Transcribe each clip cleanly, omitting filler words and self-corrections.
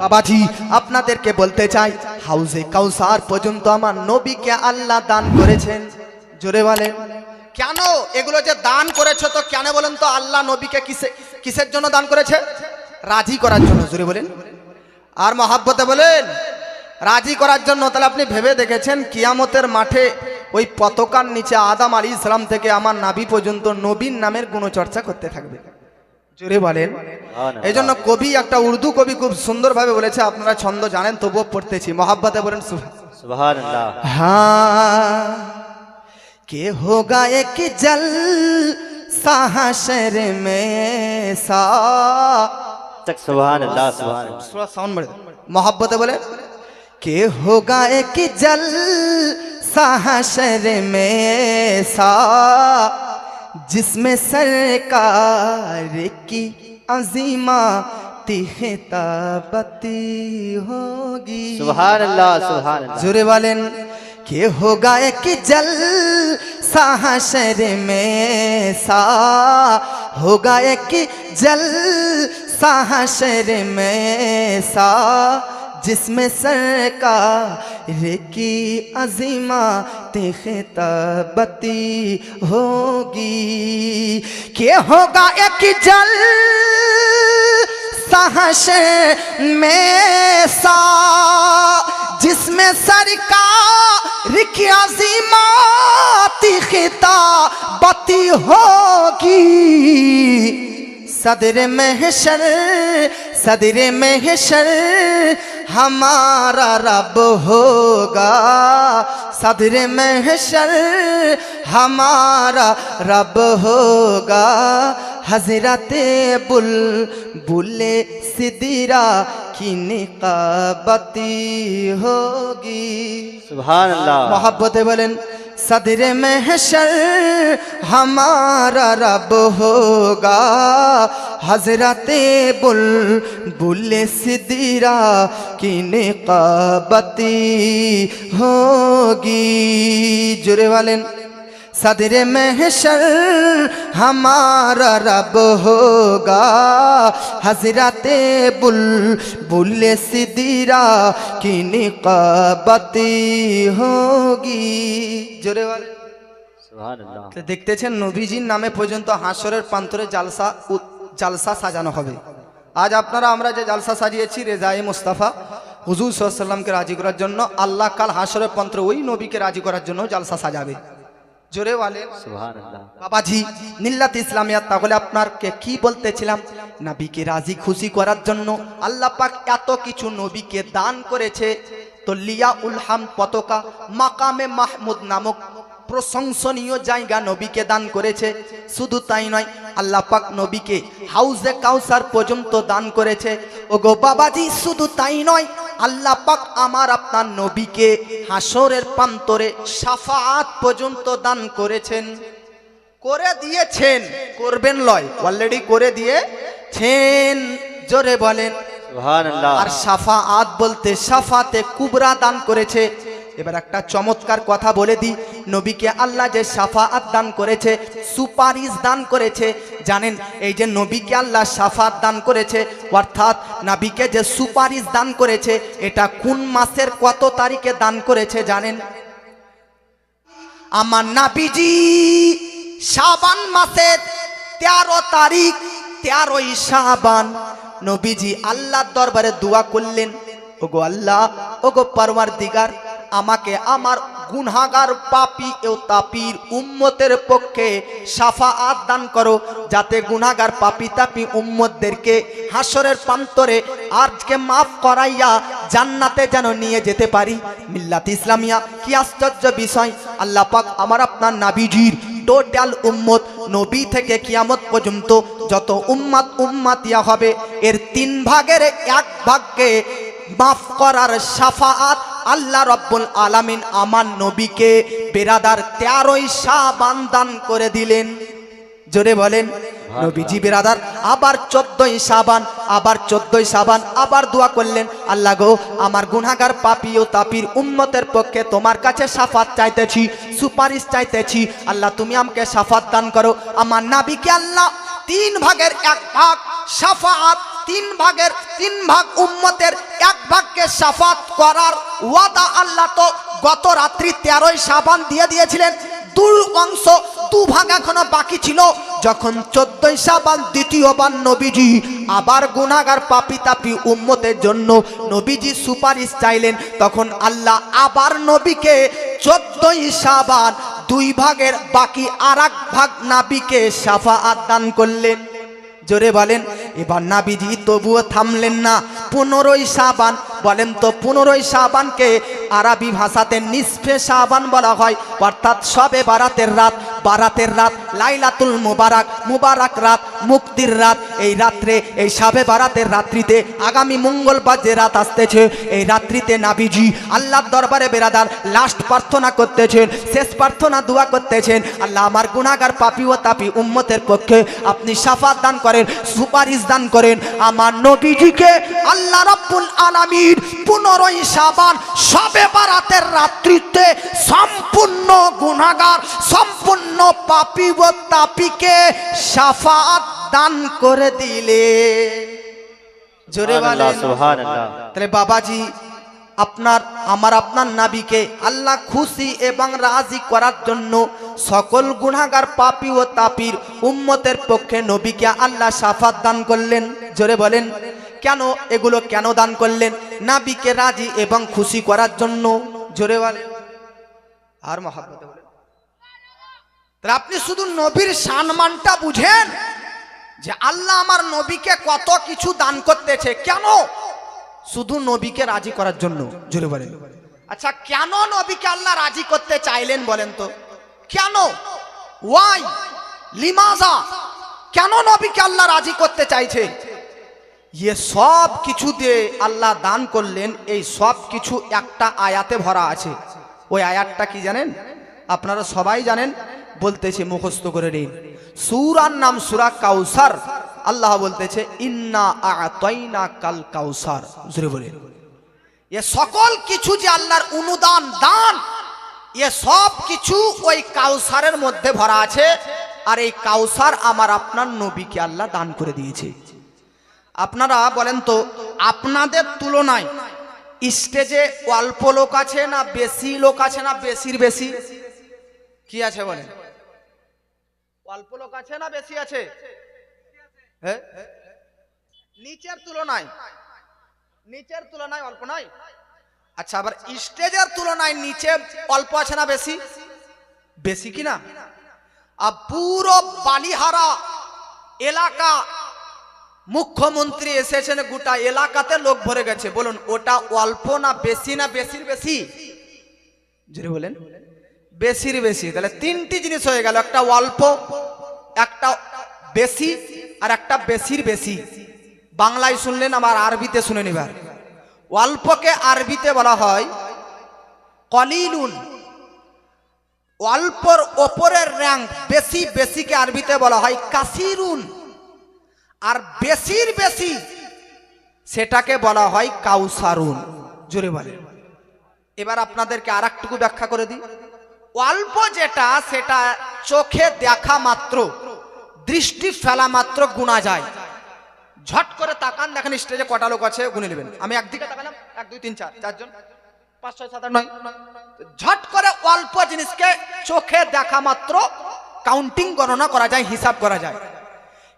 বাবাজি আপনাদেরকে বলতে চাই হাউজে কাউসার পর্যন্ত আমার নবীকে আল্লাহ দান করেছেন। জোরে বলেন কেন এগুলো যে দান করেছে, তো কেন বলেন তো? আল্লাহ নবীকে কিসের জন্য দান করেছে? রাজি করার জন্য। জোরে বলেন। আর মহাব্বতে বলেন রাজি করার জন্য। তাহলে আপনি ভেবে দেখেছেন কিয়ামতের মাঠে ওই পতাকার নিচে আদম আলাইহিস সালাম থেকে আমার নবী পর্যন্ত নবীর নামের গুণচর্চা করতে থাকবে। জোরে বলেন। এই জন্য কবি, একটা উর্দু কবি খুব সুন্দরভাবে বলেছে, আপনারা ছন্দ জানেন তবুও পড়তেছি। মহাব্বতে বলেন সুবহানাল্লাহ। হ্যাঁ কে হোগা এক জল সাহশর মে সা तक सुभान अल्लाह सुभान थोड़ा साउंड बढ़े। मोहब्बत बोले के होगा एक जल साहशर में सा जिसमें सरकार की अजीमा खिताबती होगी। सुभान अल्लाह सुभान अल्लाह। जोरे वालेन के होगा एक जल साहशर में सा होगा एक जल साहशर में सा जिसमें सरकार की अज़ीमत खिताबती होगी। के होगा एक जल साहशर में सा जिसमें सरकार की अज़ीमत खिताबती होगी। सदर महशर हमारा रब होगा। सदर महशर हमारा रब होगा। हजरते बुलबुले सिदरा की निकाबती होगी। सुभान अल्लाह। मोहब्बत बोलें सदर महशर हमारा रब होगा। हजरते बुलबुले सिदरा की निकाबती होगी। जुरे वाले सदर महशर हमारा रब होगा। हजरते बुलबुले सिदरा की निकाबती होगी। जोरे वाले सुभान अल्लाह। तो देखतेছেন নবীজির নামে পর্যন্ত হাসরের প্রান্তরে জালসা সাজানো হবে। আজ আপনারা আমরা যে জালসা সাজিয়েছি রেজায়ে মুস্তাফা হুজুর সাল্লাল্লাহু আলাইহি ওয়াসাল্লামকে রাজি করার জন্য, আল্লাহ কাল হাসরের প্রান্তরে ওই নবীকে রাজি করার জন্য জালসা সাজাবে। জোরে বলে সুবহানাল্লাহ। বাবাজি মিল্লাত ইসলামিয়া, তাহলে আপনাকে কি বলতেছিলাম, নবীকে রাজি খুশি করার জন্য আল্লাহ পাক এত কিছু নবীকে দান করেছে। তো লিয়াউল হামদ পতাকা মাকামে মাহমুদ নামক প্রশংসনীয় জায়গা নবীকে দান করেছে। শুধু তাই নয়, আল্লাহ পাক নবীকে হাউজে কাউসার পর্যন্ত দান করেছে। ওগো বাবাজি শুধু তাই নয়, আল্লাহ পাক আমার আপনার নবীকে হাসরের প্রান্তরে শাফাআত পর্যন্ত দান করেছেন, করে দিয়েছেন, করবেন লয়, অলরেডি করে দিয়েছেন। জোরে বলেন সুবহানাল্লাহ। আর শাফাআত বলতে শাফাতে কুবরা দান করেছে। এবার একটা চমৎকার কথা বলে দিই, নবীকে আল্লাহ যে শাফাআত দান করেছে, সুপারিশ দান করেছে, জানেন এই যে নবীকে আল্লাহ শাফাআত দান করেছে, অর্থাৎ নবীকে যে সুপারিশ দান করেছে, এটা কোন মাসের কত তারিখে দান করেছে জানেন? আমার নবীজি শাবান মাসের 13 তারিখ, 13ই শাবান নবীজি আল্লাহর দরবারে দোয়া করলেন, ওগো আল্লাহ, ওগো পরওয়ারদিগার, আমাকে আমার গুনাহগার পাপী ও তাপির উম্মতের পক্ষে শাফাআত দান করো, যাতে গুনাহগার পাপী তাপী উম্মতদেরকে হাসরের প্রান্তরে আজকে মাফ করাইয়া জান্নাতে যেন নিয়ে যেতে পারি। মিল্লাত ইসলামিয়া কি আশ্চর্য বিষয়, আল্লাহ পাক আমার আপনার নবীজির টোটাল উম্মত নবী থেকে কিয়ামত পর্যন্ত যত উম্মাতিয়া হবে, এর 3 ভাগের 1 ভাগকে মাফ করার শাফাআত আল্লাহ রাব্বুল আলামিন আমার নবীকে বেরাদার 13ই শাবান দান করে দিলেন। জোরে বলেন নবীজি বেরাদার আবার 14ই শাবান, আবার 14ই শাবান আবার দোয়া করলেন, আল্লাহ গো, আমার গুনাহগার পাপী ও তাপির উম্মতের পক্ষে তোমার কাছে শাফাত চাইতেছি, সুপারিশ চাইতেছি, আল্লাহ তুমি আমাকে শাফাত দান করো। আমার নবীকে আল্লাহ 3 ভাগের 1 ভাগ শাফাআত তিন ভাগ উম্মতের এক ভাগকে শাফাত করার ওয়াদা আল্লাহ তো গত রাত্রি 13ই শাবান দিয়ে দিয়েছিলেন। দু ভাগ এখনো বাকি ছিল। যখন 14ই শাবান দ্বিতীয়বার নবীজি আবার গুনাহগার পাপী তাপী উম্মতের জন্য নবীজি সুপারিশ চাইলেন, তখন আল্লাহ আবার নবীকে 14ই শাবান 2 ভাগের বাকি আরেক ভাগ নাবিকে শাফাআত দান করলেন। জোরে বলেন। এবার নাবিজি তবুও থামলেন না। 15ই শাবান, বলেন তো 15ই শাবানকে আরবি ভাষাতে নিসফে শাবান বলা হয়, অর্থাৎ শবে বারাতের রাত, লাইলাতুল মুবারক রাত, মুক্তির রাত। এই রাত্রে, এই শবে বারাতের রাত্রিতে, আগামী মঙ্গলবার যে রাত আসতেছে, এই রাত্রিতে নাবিজি আল্লাহর দরবারে বেরাদার লাস্ট প্রার্থনা করতেছেন, শেষ প্রার্থনা দোয়া করতেছেন, আল্লাহ আমার গুনাহগার পাপী ও তাপী উম্মতের পক্ষে আপনি শাফাত দান করেন, সুপারিশ দান করেন। আমার নবীজিকে আল্লাহ রাব্বুল আলামিন 15ই শাবান শবে বারাতের রাত্রিতে সম্পূর্ণ গুনাহগার, সম্পূর্ণ পাপী ও তাপীকে শাফাত দান করে দিলে। জোরে বলেন সুবহানাল্লাহ। তাহলে বাবাজি, আপনার নবীকে আল্লাহ খুশি এবং রাজি করার জন্য সকল গুনাহগার পাপী ও তাপীর উম্মতের পক্ষে নবীকে আল্লাহ শাফাত দান করলেন। জোরে বলেন কেন? এগুলো কেন দান করলেন? নবীকে রাজি এবং খুশি করার জন্য। জোরে বলেন আর মহব্বতে বলেন। তাহলে আপনি শুধু নবীর সম্মানটা বুঝেন যে আল্লাহ আমার নবীকে কত কিছু দান করতেছে। কেন? শুধু নবীকে রাজি করার জন্য। জোরে বলেন। আচ্ছা, কেন নবীকে আল্লাহ রাজি করতে চাইলেন বলেন তো? কেন? ওয়াই, লিমাজা, কেন নবীকে আল্লাহ রাজি করতে চাইছে? ये সব কিছু দিয়ে আল্লাহ দান করলেন, এই সব কিছু একটা আয়াতে ভরা আছে। ওই আয়াতটা কি জানেন? আপনারা সবাই জানেন, বলতেছে মুখস্থ করে নিন। সূরার নাম সূরা কাউসার। আল্লাহ বলতেছে ইন্না আ'তাইনা কাল কাউসার। জোরে বলেন। এ সকল কিছু যে আল্লাহর অনুদান দান, এ সব কিছু ওই কাউসারের মধ্যে ভরা আছে। আর এই কাউসার আমার আপনার নবীকে আল্লাহ দান করে দিয়েছে। আপনারা বলেন তো, আপনাদের তুলনায় স্টেজে অল্প লোক আছে না বেশি লোক আছে, না বেশির বেশি কি আছে বলেন? অল্প লোক আছে না বেশি আছে? হ্যাঁ, নিচের তুলনায় অল্প নাই। আচ্ছা, আবার স্টেজের তুলনায় নিচে অল্প আছে না বেশি? বেশি কি না? আর পুরো বালিহারা এলাকা, মুখ্যমন্ত্রী এসেছেন, গোটা এলাকাতে লোক ভরে গেছে। বলুন ওটা অল্প না বেশি, না বেশির বেশি? জোরে বলেন। বেশির বেশি। তাহলে তিনটি জিনিস হয়ে গেল, একটা অল্প, একটা বেশি, আর একটা বেশির বেশি। বাংলায় শুনলেন, আমার আরবিতে শুনে নিবার। অল্পকে আরবিতে বলা হয় কলিলুন, অল্পর ওপরের র্যাঙ্ক বেশি, বেশিকে আরবিতে বলা হয় কাসিরুন। আর বেশির বেশি সেটাকে বলা হয় কাউসারুন। জোরে বলেন। এবার আপনাদেরকে আর একটু ব্যাখ্যা করে দিই। অল্প যেটা, সেটা চোখে দেখা মাত্র, দৃষ্টি ফেলা মাত্র গুনা যায়। ঝট করে তাকান, দেখেন স্টেজে কটা লোক আছে গুনে নেবেন। আমি একদিকে তাকালাম, 1 2 3 4 4 জন, 5 6 7 8 9। ঝট করে অল্প জিনিসকে চোখে দেখা মাত্র কাউন্টিং, গণনা করা যায়, হিসাব করা যায়।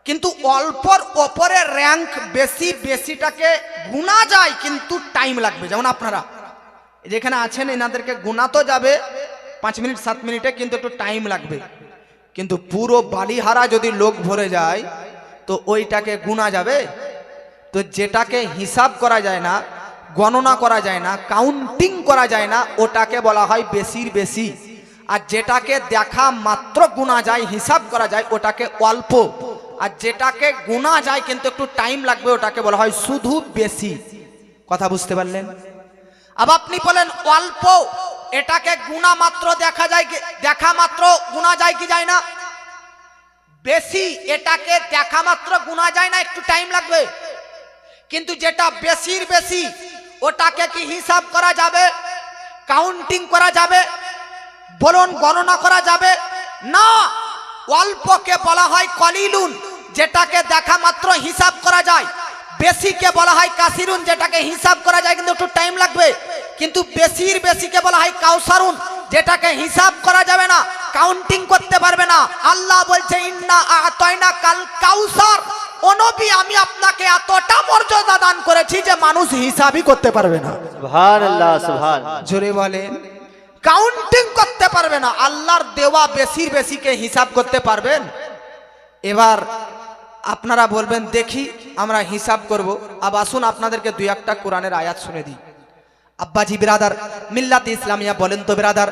কিন্তু অল্পর ওপরে র্যাঙ্ক বেশি, বেশিটাকে গুনা যায় কিন্তু টাইম লাগবে। যেমন আপনারা যেখানে আছেন, এনাদেরকে গুনা তো যাবে 5 মিনিট 7 মিনিটে, কিন্তু একটু টাইম লাগবে। কিন্তু পুরো বালিহারা যদি লোক ভরে যায় তো ওইটাকে গুনা যাবে? তো যেটাকে হিসাব করা যায় না, গণনা করা যায় না, কাউন্টিং করা যায় না, ওটাকে বলা হয় বেশির বেশি। আর যেটাকে দেখা মাত্র গুনা যায়, হিসাব করা যায়, ওটাকে অল্প। আর যেটাকে গুনা যায় কিন্তু একটু টাইম লাগবে, ওটাকে বলা হয় শুধু বেশি। কথা বুঝতে পারলেন? আবার আপনি বলেন অল্প, এটাকে গুনা মাত্র দেখা যায়, দেখা মাত্র গুনা যায় কি যায় না? বেশি, এটাকে দেখা মাত্র গুনা যায় না, একটু টাইম লাগবে। কিন্তু যেটা বেশির বেশি, ওটাকে কি হিসাব করা যাবে, কাউন্টিং করা যাবে, বলুন গণনা করা যাবে না? অল্পকে বলা হয় কলিলুন, যেটাকে দেখা মাত্র হিসাব করা যায়। বেশিকে বলা হয় কাসিরুন, যেটাকে হিসাব করা যায় কিন্তু একটু টাইম লাগবে। কিন্তু বেশিকে বলা হয় কাউসারুন, যেটাকে হিসাব করা যাবে না, কাউন্টিং করতে পারবে না। আল্লাহ বলছে ইন্না আতাইনা কাল কাউসার, ও নবী আমি আপনাকে এতটা মর্যাদা দান করেছি যে মানুষ হিসাবই করতে পারবে না। সুবহানাল্লাহ সুবহান। জোরে বলেন, কাউন্টিং করতে পারবে না। আল্লাহর দেওয়া বেশিকে হিসাব করতে পারবেন? এবার আপনারা বলবেন দেখি আমরা হিসাব করব। আবার আসুন আপনাদেরকে দুই একটা কোরআনের আয়াত শুনে দিই। আব্বাজি বিরাদার মিল্লাত ইসলামিয়া, বলেন তো বিরাদার,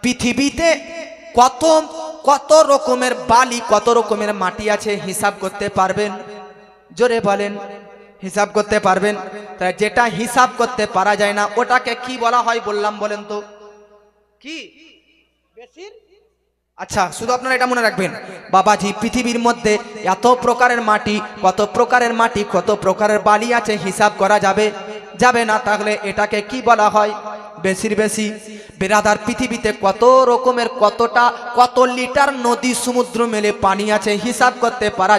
পৃথিবীতে কত কত রকমের বালি, কত রকমের মাটি আছে হিসাব করতে পারবেন? জোরে বলেন, হিসাব করতে পারবেন? তাই যেটা হিসাব করতে পারা যায় না ওটাকে কি বলা হয় বললাম, বলেন তো কি? বেশির। আচ্ছা, শুধু আপনারা এটা মনে রাখবেন বাবাজি, পৃথিবীর মধ্যে এত প্রকারের মাটি, কত প্রকারের মাটি, কত প্রকারের বালি আছে, হিসাব করা যাবে না। তাহলে এটাকে কি বলা হয়? বেশি। বিরাদার পৃথিবীতে কত রকমের কত লিটার নদী সমুদ্র মেলে পানি আছে, হিসাব করতে পারা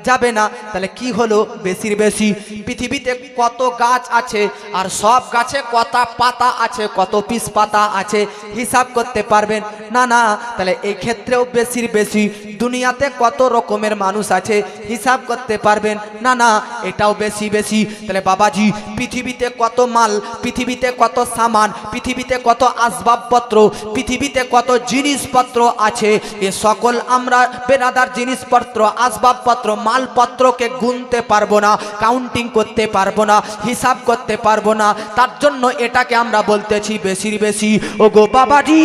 যাবে না। তাহলে কি হলো? বেশি। পৃথিবীতে কত গাছ আছে আর সব গাছে কত পাতা আছে, কত পিস পাতা আছে, হিসাব করতে পারবেন না। তাহলে এই ক্ষেত্রেও বেশি। দুনিয়াতে কত রকমের মানুষ আছে, হিসাব করতে পারবেন না, এটাও বেশি। তাহলে বাবাজি, পৃথিবীতে কত মাল, পৃথিবীতে কত সামান, পৃথিবীতে কত আসবাবপত্র, পৃথিবীতে কত জিনিসপত্র আছে, এ সকল আমরা বেরাদার জিনিসপত্র, আসবাবপত্র, মালপত্রকে গুনতে পারবো না, কাউন্টিং করতে পারবো না, হিসাব করতে পারবো না। তার জন্য এটাকে আমরা বলতেছি বেশি। ও গো বাবাজি,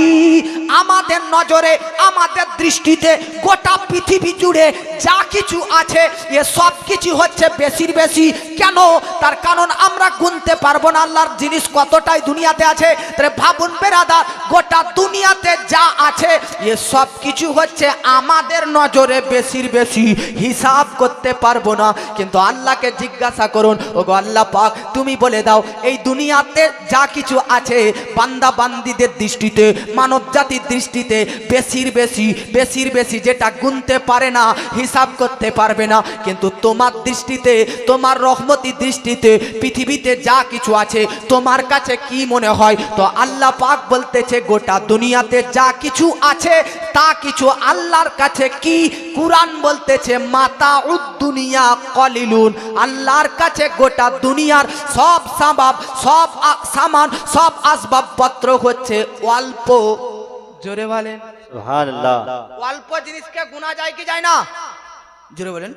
আমাদের নজরে, আমাদের দৃষ্টিতে গোটা পৃথিবী জুড়ে যা কিছু আছে এ সব কিছু হচ্ছে বেশি। কেন? তার কারণ আমরা গুনতে পারবো না আল্লাহর জিনিস কতটাই দুনিয়াতে আছে। তাহলে ভাবুন বেরাদার, গোটা দুনিয়াতে যা আছে এ সব কিছু হচ্ছে আমাদের নজরে বেশি, হিসাব করতে পারবো না। কিন্তু আল্লাহকে জিজ্ঞাসা করুন, ওগো আল্লাহ পাক তুমি বলে দাও, এই দুনিয়াতে যা কিছু আছে বান্দা বান্দিদের দৃষ্টিতে, মানব জাতির দৃষ্টিতে বেশি, যেটা গুনতে পারে না, হিসাব করতে পারবে না। কিন্তু তোমার দৃষ্টিতে, তোমার রহমতি দৃষ্টিতে পৃথিবীতে যা কিছু আছে তোমার কাছে কি মনে হয়? তো আল্লাহ পাক বলতেছে গোটা দুনিয়াতে যা কিছু আছে তা কিছু আল্লাহর কাছে কি? কুরআন বলতেছে মাতাউদ দুনিয়া কলিলুন, আল্লাহর কাছে গোটা দুনিয়ার সব সামান, সব আসবাবপত্র হচ্ছে অল্প। জোরে বলেন সুবহানাল্লাহ। অল্প জিনিসকে গুনা যায় কি যায় না? জোরে বলেন।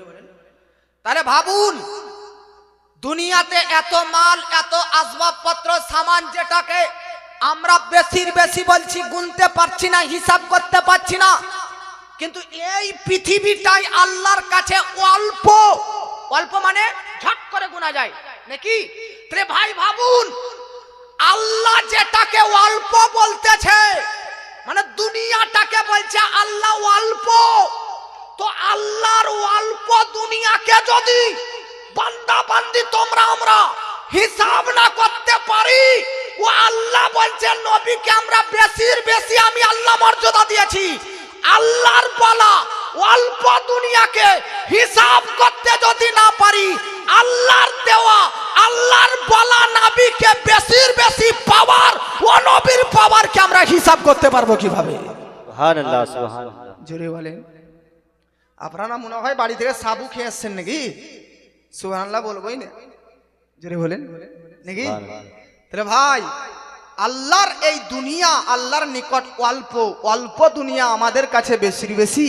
তাহলে ভাবুন, দুনিয়াতে এত মাল, এত আসবাবপত্র, সামান, যেটাকে আমরা বেশি বলছি, গুনতে পারছি না, হিসাব করতে পারছি না, কিন্তু এই পৃথিবীটাই আল্লাহর কাছে অল্প মানে ঝট করে গুনা যায় নাকি? তাহলে ভাই ভাবুন, আল্লাহ যেটাকে অল্প বলতেছে, মানে দুনিয়াটাকে বলছে আল্লাহ অল্প, তো আল্লাহর অল্প দুনিয়াকে যদি বান্দা বান্দি তোমরা আমরা হিসাব না করতে পারি, ও আল্লাহ বলছে নবীকে আমরা বেশি আমি আল্লাহ মর্যাদা দিয়েছি। আল্লাহর বলা অল্প দুনিয়াকে হিসাব করতে যদি না পারি, আল্লাহর দেওয়া, আল্লাহর বলা নবীকে বেশি পাওয়ার, ও নবীর পাওয়ারকে আমরা হিসাব করতে পারবো কিভাবে? সুবহানাল্লাহ সুবহানাল্লাহ। জোরে বলেন। আপনারা মনে হয় বাড়ি থেকে সাবু খেয়ে আসছেন নাকি? সুবহানাল্লাহ বলবোই না, জোরে বলেন নাকি? তাহলে ভাই, আল্লাহর এই দুনিয়া আল্লাহর নিকট অল্প দুনিয়া আমাদের কাছে বেশি,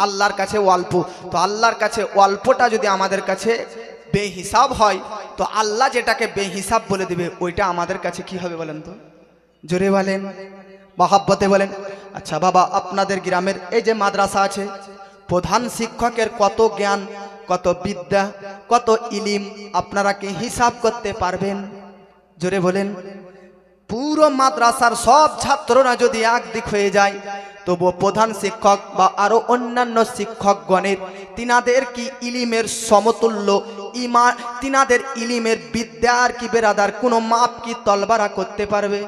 আল্লাহর কাছে অল্প। তো আল্লাহর কাছে অল্পটা যদি আমাদের কাছে বেহিসাব হয়, তো আল্লাহ যেটাকে বেহিসাব বলে দিবে ওইটা আমাদের কাছে কি হবে বলেন তো? জোরে বলেন, মহব্বতে বলেন। আচ্ছা বাবা, আপনাদের গ্রামের এই যে মাদ্রাসা আছে, প্রধান শিক্ষকের কত জ্ঞান, কত বিদ্যা, কত ইলিম, আপনারা কি হিসাব করতে পারবেন? জোরে বলেন। পুরো মাদ্রাসার সব ছাত্ররা যদি একদিক হয়ে যায়, তবু প্রধান শিক্ষক বা আরো অন্যান্য শিক্ষকগণের তিনাদের কি ইলিমের সমতুল্য, তিনাদের ইলিমের বিদ্যার কি বেরাদার কোনো মাপ কি তলবারা করতে পারবে?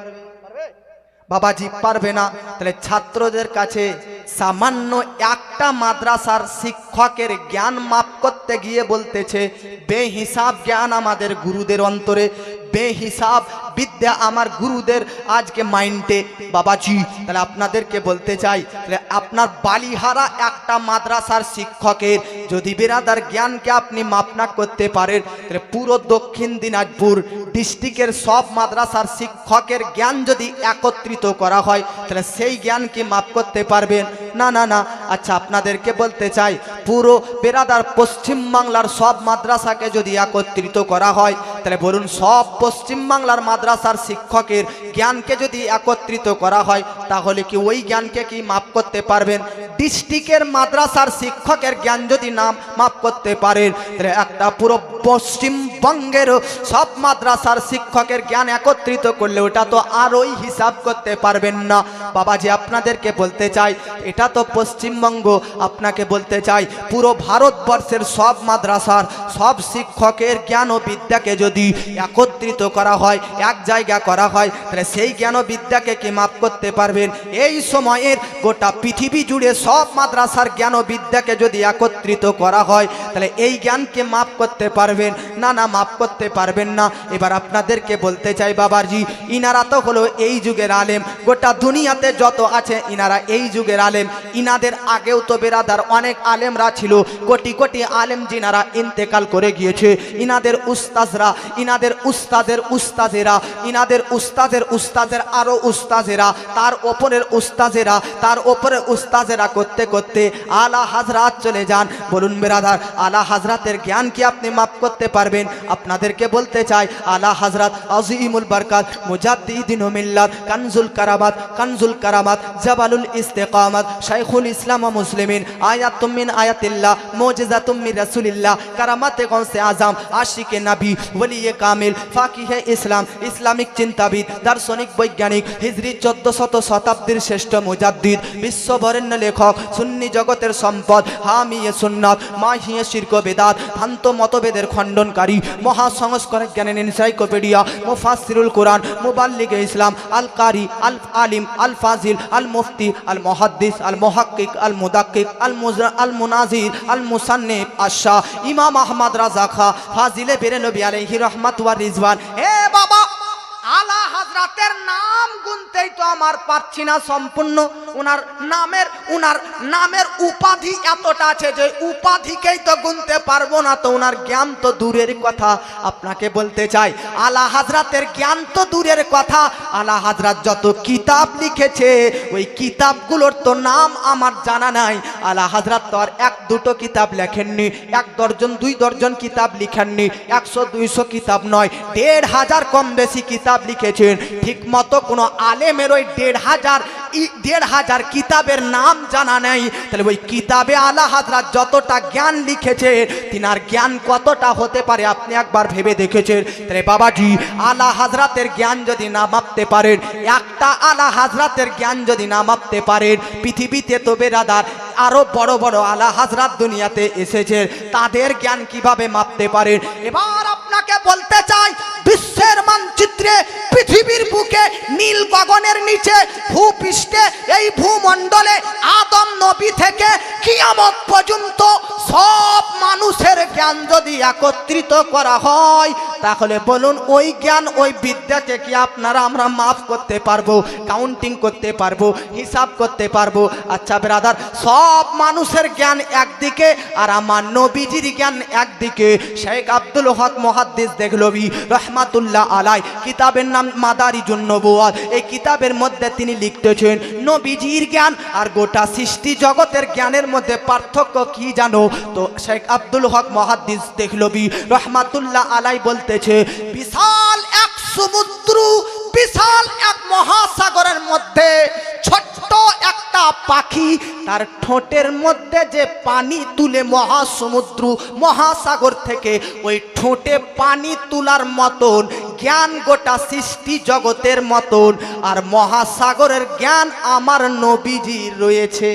বাবাজি পারবে না। তাহলে ছাত্রদের কাছে সামান্য একটা মাদ্রাসার শিক্ষকের জ্ঞান মাপ করতে গিয়ে বলতেছে বেহিসাব জ্ঞান আমাদের গুরুদের অন্তরে, বেহিসাব বিদ্যা আমার গুরুদের আজকে মাইন্ডে। বাবাজি, তাহলে আপনাদেরকে বলতে চাই, তাহলে আপনার বালিহারা একটা মাদ্রাসার শিক্ষকের যদি বেরাদার জ্ঞানকে আপনি মাপ না করতে পারেন, তাহলে পুরো দক্ষিণ দিনাজপুর ডিস্ট্রিক্টের সব মাদ্রাসার শিক্ষকের জ্ঞান যদি একত্রিত করা হয়, তাহলে সেই জ্ঞান কি মাপ করতে পারবেন? না না না। আচ্ছা, আপনাদেরকে বলতে চাই, পুরো বেরাদার পশ্চিমবাংলার সব মাদ্রাসাকে যদি একত্রিত করা হয়, তাহলে বলুন সব পশ্চিমবাংলার মাদ্রাসার শিক্ষকের জ্ঞানকে যদি একত্রিত করা হয়, তাহলে কি ওই জ্ঞানকে কি মাপ করতে পারবেন? ডিস্ট্রিক্টের মাদ্রাসার শিক্ষকের জ্ঞান যদি না মাপ করতে পারেন, তাহলে একটা পুরো পশ্চিমবঙ্গের সব মাদ্রাসার শিক্ষকের জ্ঞান একত্রিত করলে ওটা তো আরোই হিসাব করতে পারবেন না। বাবাজি, আপনাদেরকে বলতে চাই, এটা তো পশ্চিমবঙ্গ, আপনাকে বলতে চাই পুরো ভারতবর্ষের সব মাদ্রাসার সব শিক্ষকের জ্ঞান ও বিদ্যাকে যদি একত্রিত করা হয়, এক জায়গা করা হয়, তাহলে সেই জ্ঞান ও বিদ্যাকে কি মাপ করতে পারবেন? এই সময়ের গোটা পৃথিবী জুড়ে সব মাদ্রাসার জ্ঞান ও বিদ্যাকে যদি একত্রিত করা হয়, তাহলে এই জ্ঞানকে মাপ করতে পারবেন? না না, মাপ করতে পারবেন না। এবার আপনাদেরকে বলতে চাই বাবাজি, ইনারা তো হলো এই যুগের আলেম, গোটা দুনিয়াতে যত আছে ইনারা এই যুগের আলেম। ইনাদের আগেও তো বেরাদার অনেক আলেমরা ছিল, কোটি কোটি আলেম যিনারা ইন্তেকাল করে গিয়েছে। ইনাদের উস্তাজরা, ইনাদের উস্তাদের উস্তাদেরা, ইনাদের উস্তাদের উস্তাদের আরও উস্তাজেরা, তার ওপরের উস্তাজেরা, তার ওপরের উস্তাজেরা করতে করতে আলা হাজরাত চলে যান। বলুন বেরাদার, আলা হাজরাতের জ্ঞান কি আপনি মাপ করতে পারবেন? আপনাদেরকে বলতে চাই, আলা হাজরাত আজিমুল বরকাত মুজাদ্দিদিন মিল্লাত কানজুল কারামাত, কানজুল কারামাত জাবালুল ইস্তেকামাত শাইখুল ইসলাম ও মুসলিমিন আয়াতুম মিন আয়াতিল্লাহ মুজিজাতুম মির রাসূলিল্লাহ কারামাতে গৌসে আজম আশিকে নবী ওলিয়ে কামিল ফাকিহে ইসলাম, ইসলামিক চিন্তাবিদ, দার্শনিক বৈজ্ঞানিক, হিজরি 1400 শতাব্দীর শ্রেষ্ঠ মুজাদ্দিদ, বিশ্ববরেণ্য লেখক, সুন্নি জগতের সম্পদ, হামিয়ে সুন্নাত, মাহিয়ে শিরক বেদাত, ভ্রান্ত মতভেদের খণ্ডনকারী, মহাসংস্কারক জ্ঞানের এনসাইক্লোপিডিয়া, মুফাসসিরুল কোরআন, মুবাল্লিগে ইসলাম, আল কারি, আল আলিম, আল ফাজিল, আল মুফতি, আল মুহাদ্দিস, আল মুহাক্কিক, আল মুদাক্কিক, আল মুনাজির, আল মুসান্নিফ, আশা ইমাম আহমদ রাজা খা ফাজিলে বেরেলবি আলাইহি রহমাত ওয়া রিজওয়ান। হে বাবা, আলা হাজরাতের নাম গুনতেই তো আমার পাচ্ছি না সম্পূর্ণ। উনার নামের উপাধি এতটা আছে যে উপাধিকেই তো গুনতে পারবো না, তো উনার জ্ঞান তো দূরের কথা। আপনাকে বলতে চাই, আলা হাজরাতের জ্ঞান তো দূরের কথা, আলা হাজরাত যত কিতাব লিখেছে ওই কিতাবগুলোর তো নাম আমার জানা নাই। আলা হাজরাত তো আর 1-2 কিতাব লেখেননি, 1 দর্জন 2 দর্জন কিতাব লিখেননি, 100-200 কিতাব নয়, 1500 কম বেশি কিতাব লিখেছেন। ঠিক মতো কোনো আলেমের ওই 1500 কিতাবের নাম জানা নেই, তাহলে ওই কিতাবে আলা হাজরাত যতটা জ্ঞান লিখেছে, তিনার জ্ঞান কতটা হতে পারে আপনি একবার ভেবে দেখেছেন? তাহলে বাবাজি, আলা হাজরাতের জ্ঞান যদি না মাপতে পারেন, একটা আলা হাজরাতের জ্ঞান যদি না মাপতে পারেন, পৃথিবীতে তো বেরাদার আরো বড় বড় আলা হাজরাত দুনিয়াতে এসেছে, তাদের জ্ঞান কিভাবে মাপতে পারেন? এবার আপনাকে বলতে চাই, বিশ্বের মানচিত্রে পৃথিবীর বুকে নীল গগনের নিচে ভূপৃষ্ঠে এই ভূমণ্ডলে আদম নবী থেকে কিয়ামত পর্যন্ত সব মানুষের জ্ঞান যদি একত্রিত করা হয়, তাহলে বলুন ওই জ্ঞান ওই বিদ্যাকে কি আমরা মাপ করতে পারবো, কাউন্টিং করতে পারবো, হিসাব করতে পারবো? আচ্ছা ব্রাদার, সব মানুষের জ্ঞান একদিকে আর আমার নবীজির জ্ঞান একদিকে। শেখ আব্দুল হক মুহাদ্দিস দেহলভী রহমাতুল্লাহ আলাই, কিতাবের নাম মাদারিজুন নবুওয়াত, এই কিতাবের মধ্যে তিনি লিখতেছেন নবীজির জ্ঞান আর গোটা সৃষ্টি জগতের জ্ঞানের মধ্যে পার্থক্য কি জানো? তো শেখ আব্দুল হক মুহাদ্দিস দেহলভী রহমাতুল্লাহ আলাই বলতেছে, বিশাল এক সমুদ্র, বিশাল এক মহাসাগরের মধ্যে ছোট্ট একটা পাখি তার ঠোঁটের মধ্যে যে পানি তুলে মহাসমুদ্র মহাসাগর থেকে ওই ঠোঁটে পানি তোলার মতন জ্ঞান গোটা সৃষ্টি জগতের মতন আর মহাসাগরের জ্ঞান আমার নবীজির রয়েছে।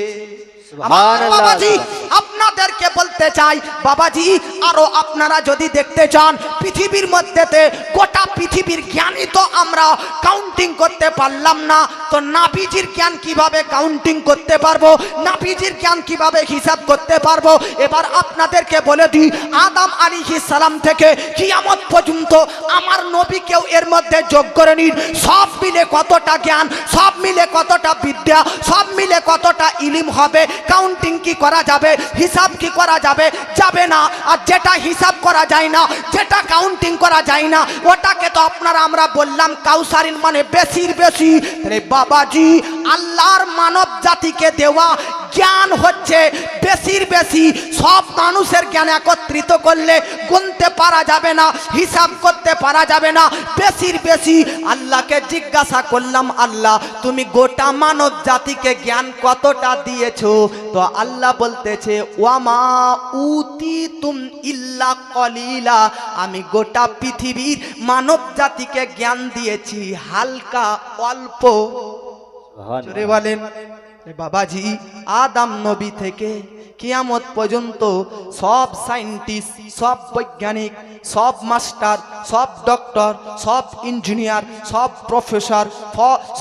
সুবহানাল্লাহ। বাবাজি, আপনি আপনাদেরকে বলতে চাই বাবাজি, আরো আপনারা যদি দেখতে চান পৃথিবীর মধ্যেতে গোটা পৃথিবীর জ্ঞানই তো আমরা কাউন্টিং করতে পারলাম না, তো নাবিজির জ্ঞান কিভাবে কাউন্টিং করতে পারবো, নাবিজির জ্ঞান কিভাবে হিসাব করতে পারবো? এবার আপনাদেরকে বলে দিই, আদম আলাইহিস সালাম থেকে কিয়ামত পর্যন্ত আমার নবীকেও এর মধ্যে যোগ করে নিন। সব মিলে কতটা জ্ঞান, সব মিলে কতটা বিদ্যা, সব মিলে কতটা ইলম হবে? কাউন্টিং কি করা যাবে? হিসাব কি করা যাবে? যাবে না। আর যেটা হিসাব করা যায় না, যেটা কাউন্টিং করা যায় না, ওটাকে তো আপনারা আমরা বললাম কাউসারিন, মানে বেশির বেশি। তাহলে বাবাজি, আল্লাহর মানব জাতিকে দেওয়া জ্ঞান হচ্ছে বেশির বেশি। সব মানুষের জ্ঞান একত্রিত করলে গুনতে পারা যাবে না, হিসাব করতে পারা যাবে না, বেশির বেশি। আল্লাহকে জিজ্ঞাসা করলাম, আল্লাহ তুমি গোটা মানব জাতিকে জ্ঞান কতটা দিয়েছো? তো আল্লাহ বলতেছে, ওয়ামা উতিতুম ইল্লা কলিলা, আমি গোটা পৃথিবীর মানব জাতিকে জ্ঞান দিয়েছি হালকা, অল্প। জোরে বলেন। বাবাজি, আদম নবী থেকে কিয়ামত পর্যন্ত সব সায়েন্টিস্ট, সব বৈজ্ঞানিক, সব মাস্টার, সব ডক্টর, সব ইঞ্জিনিয়ার, সব প্রফেসর,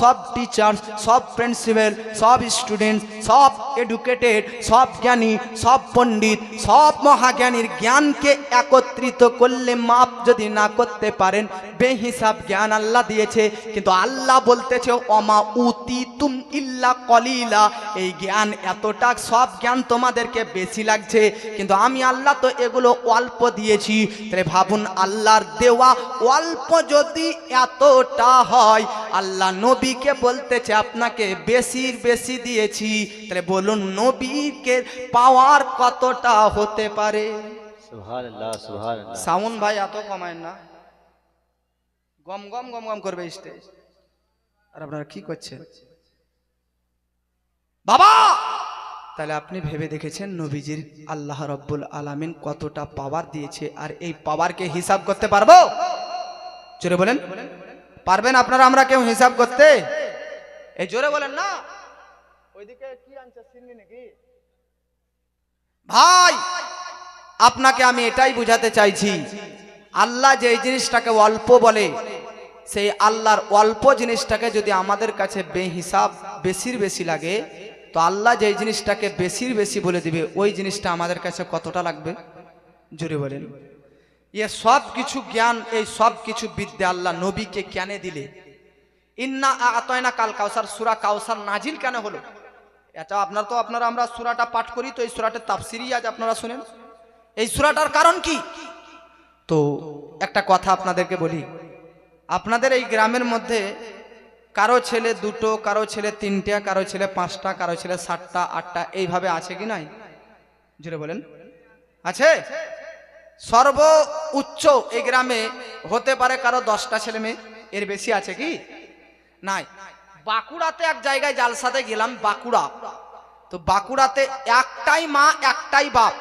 সব টিচার, সব প্রিন্সিপাল, সব স্টুডেন্ট, সব এডুকেটেড, সব জ্ঞানী, সব পণ্ডিত, সব মহাজ্ঞানীর জ্ঞানকে একত্রিত করলে মাপ যদি না করতে পারেন, বেহিসাব জ্ঞান আল্লাহ দিয়েছে। কিন্তু আল্লাহ বলতেছে, অমা উতিতুম ইল্লা কলিলা, এই জ্ঞান এতটা, সব জ্ঞান তোমাদেরকে বেশি লাগছে, কিন্তু আমি আল্লাহ তো এগুলো অল্প দিয়েছি। তাহলে ভাবুন, আল্লাহর দেওয়া অল্প যদি এতটা হয়, আল্লাহ নবীকে বলতেছে আপনাকে বেশির বেশি দিয়েছি, তাহলে বলুন নবীকে পাওয়ার কতটা হতে পারে? সুবহানাল্লাহ, সুবহানাল্লাহ। সাউন্ড ভাই এত কমায় না, গম গম গম গম করবে স্টেজ। আর আপনারা কি করছেন বাবা? তাহলে আপনি ভেবে দেখেছেন নবীজির আল্লাহ রব্বুল আলামিন কতটা পাওয়ার দিয়েছে, আর এই পাওয়ারকে হিসাব করতে পারবো? জোরে বলেন, পারবেন আপনারা আমরা কেউ হিসাব করতে? এই জোরে বলেন না। ওইদিকে কি আনছে সিন্নি নাকি? ভাই, আপনাকে আমি এটাই বুঝাতে চাইছি, আল্লাহ যে জিনিসটাকে অল্প বলে, সেই আল্লাহর অল্প জিনিসটাকে যদি আমাদের কাছে বেহিসাব বেশির বেশি লাগে, তো আল্লাহ যে জিনিসটাকে বেশির বেশি বলে দিবে, ওই জিনিসটা আমাদের কাছে কতটা লাগবে? জোরে বলেন। এ সব কিছু জ্ঞান, এই সব কিছু বিদ্যা আল্লাহ নবীকে কেন দিলে? ইন্না আতায়না কাল কাউসার, সূরা কাউসার নাজিল কেন হলো? এটা আপনারা আমরা সূরাটা পাঠ করি, তো এই সূরাটার তাফসীরই আজ আপনারা শুনেন। এই সূরাটার কারণ কি? তো একটা কথা আপনাদেরকে বলি, আপনাদের এই গ্রামের মধ্যে কারো ছেলে দুটো, কারো ছেলে তিনটা, কারো ছেলে পাঁচটা, কারো ছেলে 7টা 8টা, এইভাবে আছে কি নাই? জোরে বলেন, আছে? সর্ব উচ্চ এই গ্রামে হতে পারে কারো 10টা ছেলে মেয়ে, এর বেশি আছে কি? নাই। বাঁকুড়াতে এক জায়গায় জালসাতে গেলাম, বাঁকুড়া। তো বাঁকুড়াতে একটাই মা একটাই বাপ,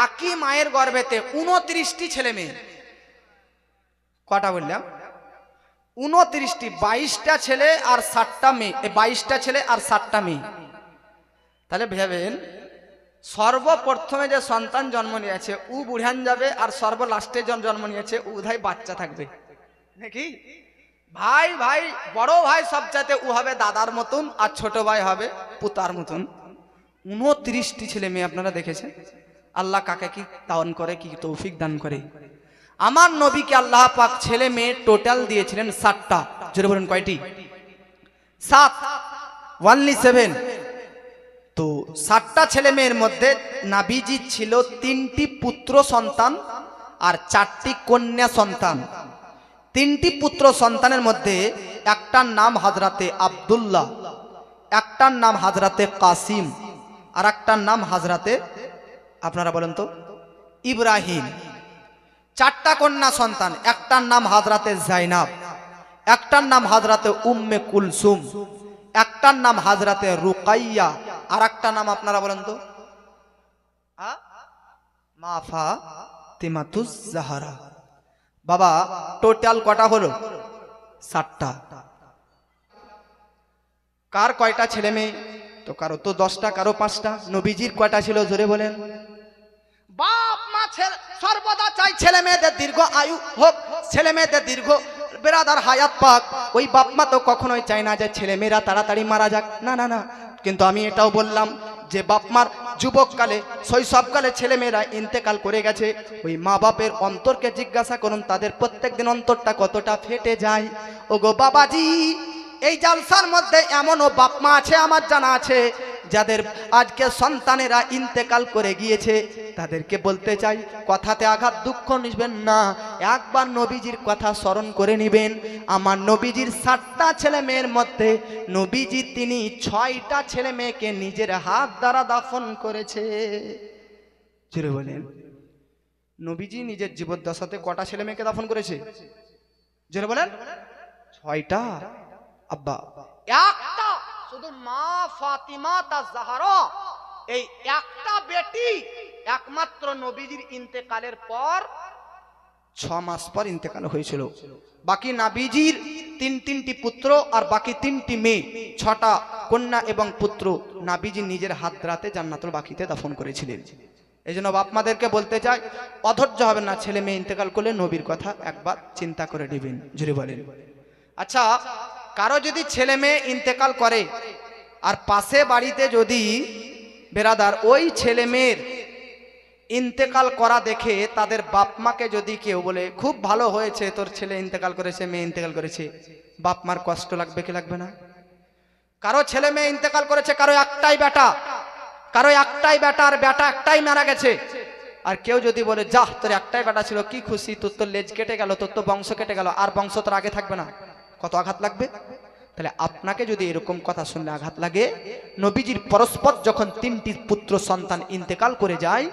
একই মায়ের গর্ভেতে 29টি ছেলে মেয়ে। কটা বললাম? 29টি। 22টা ছেলে আর 7টা মেয়ে, 22টা ছেলে আর 7টা মেয়ে। তাহলে ভেবেন, সর্বপ্রথমে যে সন্তান জন্ম নিয়েছে ও বুড়ান যাবে, আর সর্বলাস্টে জন্ম নিয়েছে ও বোধহয় বাচ্চা থাকবে নাকি? ভাই ভাই, বড় ভাই সবচাইতে ও হবে দাদার মতন, আর ছোট ভাই হবে পুতার মতন। 29টি ছেলে মেয়ে আপনারা দেখেছেন। আল্লাহ কাকে কি দান করে, কি তৌফিক দান করে। আমার নবীকে আল্লাহ পাক ছেলে মেয়ে টোটাল দিয়েছিলেন 7টা। জোরে বলেন কয়টি? 7, 17। তো 7টা ছেলে মেয়ের মধ্যে নাবিজি ছিল 3টি পুত্র সন্তান আর 4টি কন্যা সন্তান। 3টি পুত্র সন্তানের মধ্যে একটার নাম হযরতে আব্দুল্লাহ, একটার নাম হযরতে কাসিম, আর একটার নাম হযরতে, আপনারা বলেন তো, ইব্রাহিম। 4টা কন্যা সন্তান, একটার নাম হযরতে জাইনাব, একটার নাম হযরতে উম্মে কুলসুম, একটার নাম হযরতে রুকাইয়া, আর একটা নাম আপনারা বলেন তো, মা ফাতিমাতুজ জাহরা। বাবা, টোটাল কটা হলো? 7টা। কার কয়টা ছেলে মেয়ে? তো কারো তো 10টা, কারো 5টা। নবীজির কয়টা ছিল জোরে বলেন? বাপ মা সর্বদা চাই ছেলে মেয়েদের দীর্ঘ আয়ু হোক, ছেলে মেয়েদের দীর্ঘ বেরাদার হায়াত পাক। ওই বাপ মা তো কখনোই চায় না যে ছেলে মেয়েরা তাড়াতাড়ি মারা যাক, না না না। কিন্তু আমি এটাও বললাম যে বাপ মার যুবককালে শৈশবকালে ছেলে মেয়েরা ইন্তেকাল করে গেছে, ওই মা বাপের অন্তরকে জিজ্ঞাসা করুন, তাদের প্রত্যেকদিন অন্তরটা কতটা ফেটে যায়। ওগো বাবাজি, এই জালসার মধ্যে এমনও বাপ মা আছে আমার জানা আছে যাদের আজকে সন্তানেরা ইন্তেকাল করে গিয়েছে। তাদেরকে বলতে চাই, কথাতে আঘাত দুঃখ নিবেন না, একবার নবীজির কথা স্মরণ করে নেবেন। আমার নবীজির 7টা ছেলে মেয়ের মধ্যে নবীজি তিনি 6টা ছেলে মেয়েকে নিজের হাত দ্বারা দাফন করেছে। জোরে বলেন, নবীজি নিজের জীবদ্দশাতে কটা ছেলে মেয়েকে দাফন করেছে? জোরে বলেন, 6টা। আব্বা একটা, শুধু মা ফাতিমা তাজ-জাহরা, এই একটা বেটি একমাত্র নবীজির ইন্তেকালের পর 6 মাস পর ইন্তেকাল হয়েছিল। বাকি নবীজির তিনটি পুত্র আর বাকি 3টি মেয়ে, 6টা কন্যা এবং পুত্র নবীজি নিজের হাত দ্বারাতে জান্নাতুল বাকিতে দাফন করেছিলেন। এই জন্য বাপ মাদেরকে বলতে চাই, অধৈর্য হবেন না, ছেলে মেয়ে ইন্তেকাল করলে নবীর কথা একবার চিন্তা করে নেবেন। জুড়ে বলেন। আচ্ছা, কারো যদি ছেলে মেয়ে ইন্তেকাল করে আর পাশে বাড়িতে যদি বেরাদার ওই ছেলে মেয়ের ইন্তেকাল করা দেখে তাদের বাপ মাকে যদি কেউ বলে খুব ভালো হয়েছে তোর ছেলে ইন্তেকাল করেছে, মেয়ে ইন্তেকাল করেছে, বাপ মার কষ্ট লাগবে কি লাগবে না? কারো ছেলে মেয়ে ইন্তেকাল করেছে, কারো একটাই বেটা, কারো একটাই বেটা আর বেটা একটাই মারা গেছে, আর কেউ যদি বলে যাহ তোর একটাই বেটা ছিল, কি খুশি, তোর তো লেজ কেটে গেল, তোর তো বংশ কেটে গেল, আর বংশ তোর আগে থাকবে না, কত আঘাত লাগবে? তাহলে আপনাকে যদি এরকম কথা শুনলে আঘাত লাগে, নবীজির পরস্পর যখন 3টি পুত্র সন্তান ইন্তেকাল করে যায়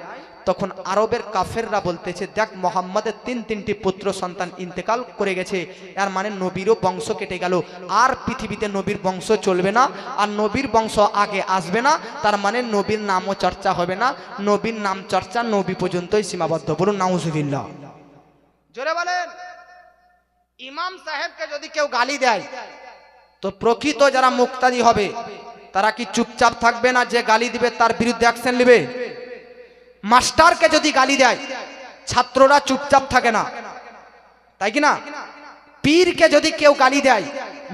তখন আরবের কাফেররা বলতেছে, দেখ মোহাম্মদের 3টি পুত্র সন্তান ইন্তেকাল করে গেছে, এর মানে নবীরও বংশ কেটে গেল, আর পৃথিবীতে নবীর বংশ চলবে না, আর নবীর বংশ আগে আসবে না, তার মানে নবীর নামও চর্চা হবে না, নবীর নাম চর্চা নবী পর্যন্তই সীমাবদ্ধ। বলুন নাউজুবিল্লাহ। জোরে বলেন। ইমাম সাহেবকে যদি কেউ গালি দেয় তো প্রকৃত যারা মুক্তাদি হবে তারা কি চুপচাপ থাকবে না, যে গালি দিবে তার বিরুদ্ধে অ্যাকশন নেবে? মাস্টারকে যদি গালি দেয় ছাত্ররা চুপচাপ থাকে না, তাই কি না? পীরকে যদি কেউ গালি দেয়